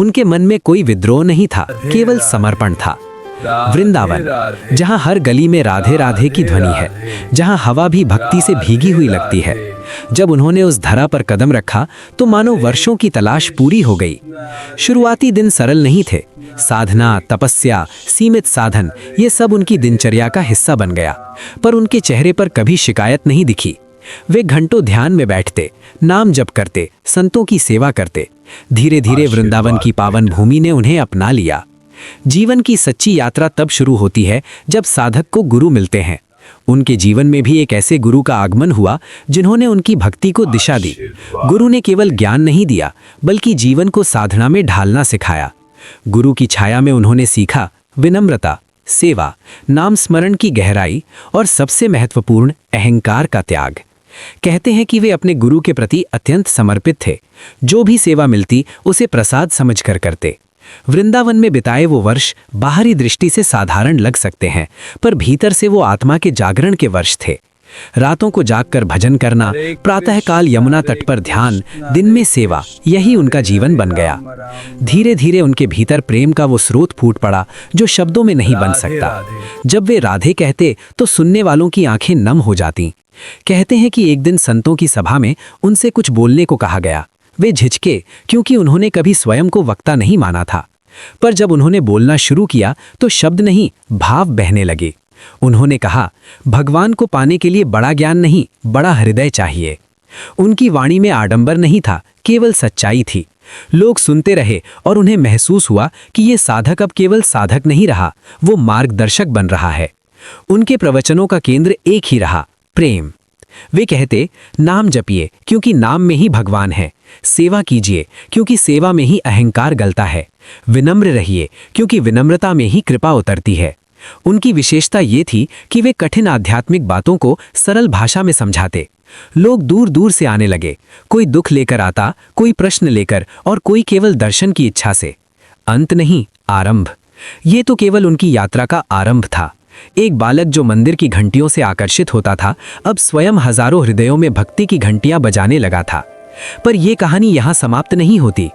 उनके मन में कोई विद्रोह नहीं था, केवल समर्पण था। वृंदावन, जहां हर गली में राधे राधे की ध्वनि है, जहां हवा भी भक्ति से भीगी हुई लगती है। जब उन्होंने उस धरा पर कदम रखा तो मानो वर्षों की तलाश पूरी हो गई। शुरुआती दिन सरल नहीं थे। साधना, तपस्या, सीमित साधन, ये सब उनकी दिनचर्या का हिस्सा बन गया। पर उनके चेहरे पर कभी शिकायत नहीं दिखी। वे घंटों ध्यान में बैठते, नाम जप करते, संतों की सेवा करते। धीरे धीरे वृंदावन की पावन भूमि ने उन्हें अपना लिया। जीवन की सच्ची यात्रा तब शुरू होती है जब साधक को गुरु मिलते हैं। उनके जीवन में भी एक ऐसे गुरु का आगमन हुआ जिन्होंने उनकी भक्ति को दिशा दी। गुरु ने केवल ज्ञान नहीं दिया, बल्कि जीवन को साधना में ढालना सिखाया। गुरु की छाया में उन्होंने सीखा विनम्रता, सेवा, नाम स्मरण की गहराई और सबसे महत्वपूर्ण अहंकार का त्याग। कहते हैं कि वे अपने गुरु के प्रति अत्यंत समर्पित थे। जो भी सेवा मिलती उसे प्रसाद समझकर करते। वृंदावन में बिताए वो वर्ष बाहरी दृष्टि से साधारण लग सकते हैं, पर भीतर से वो आत्मा के जागरण के वर्ष थे। रातों को जागकर भजन करना, प्रातःकाल यमुना तट पर ध्यान, दिन में सेवा, यही उनका जीवन बन गया। धीरे धीरे उनके भीतर प्रेम का वो स्रोत फूट पड़ा जो शब्दों में नहीं बन सकता। जब वे राधे कहते तो सुनने वालों की आंखें नम हो जाती। कहते हैं कि एक दिन संतों की सभा में उनसे कुछ बोलने को कहा गया। वे झिझके, क्योंकि उन्होंने कभी स्वयं को वक्ता नहीं माना था। पर जब उन्होंने बोलना शुरू किया तो शब्द नहीं, भाव बहने लगे। उन्होंने कहा, भगवान को पाने के लिए बड़ा ज्ञान नहीं, बड़ा हृदय चाहिए। उनकी वाणी में आडंबर नहीं था, केवल सच्चाई थी। लोग सुनते रहे और उन्हें महसूस हुआ कि ये साधक अब केवल साधक नहीं रहा, वो मार्गदर्शक बन रहा है। उनके प्रवचनों का केंद्र एक ही रहा, प्रेम। वे कहते, नाम जपिए क्योंकि नाम में ही भगवान है। सेवा कीजिए क्योंकि सेवा में ही अहंकार गलता है। विनम्र रहिए क्योंकि विनम्रता में ही कृपा उतरती है। उनकी विशेषता ये थी कि वे कठिन आध्यात्मिक बातों को सरल भाषा में समझाते। लोग दूर दूर से आने लगे। कोई दुख लेकर आता, कोई प्रश्न लेकर और कोई केवल दर्शन की इच्छा से। अंत नहीं, आरंभ। ये तो केवल उनकी यात्रा का आरंभ था। एक बालक जो मंदिर की घंटियों से आकर्षित होता था, अब स्वयं हजारों हृदयों में भक्ति की घंटियां बजाने लगा था। पर यह कहानी यहां समाप्त नहीं होती।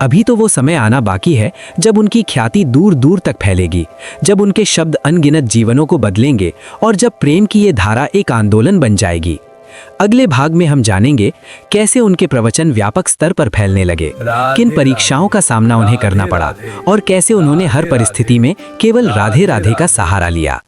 अभी तो वो समय आना बाकी है जब उनकी ख्याति दूर दूर तक फैलेगी, जब उनके शब्द अनगिनत जीवनों को बदलेंगे और जब प्रेम की ये धारा एक आंदोलन बन जाएगी। अगले भाग में हम जानेंगे कैसे उनके प्रवचन व्यापक स्तर पर फैलने लगे, किन परीक्षाओं का सामना उन्हें करना पड़ा और कैसे उन्होंने हर परिस्थिति में केवल राधे राधे का सहारा लिया।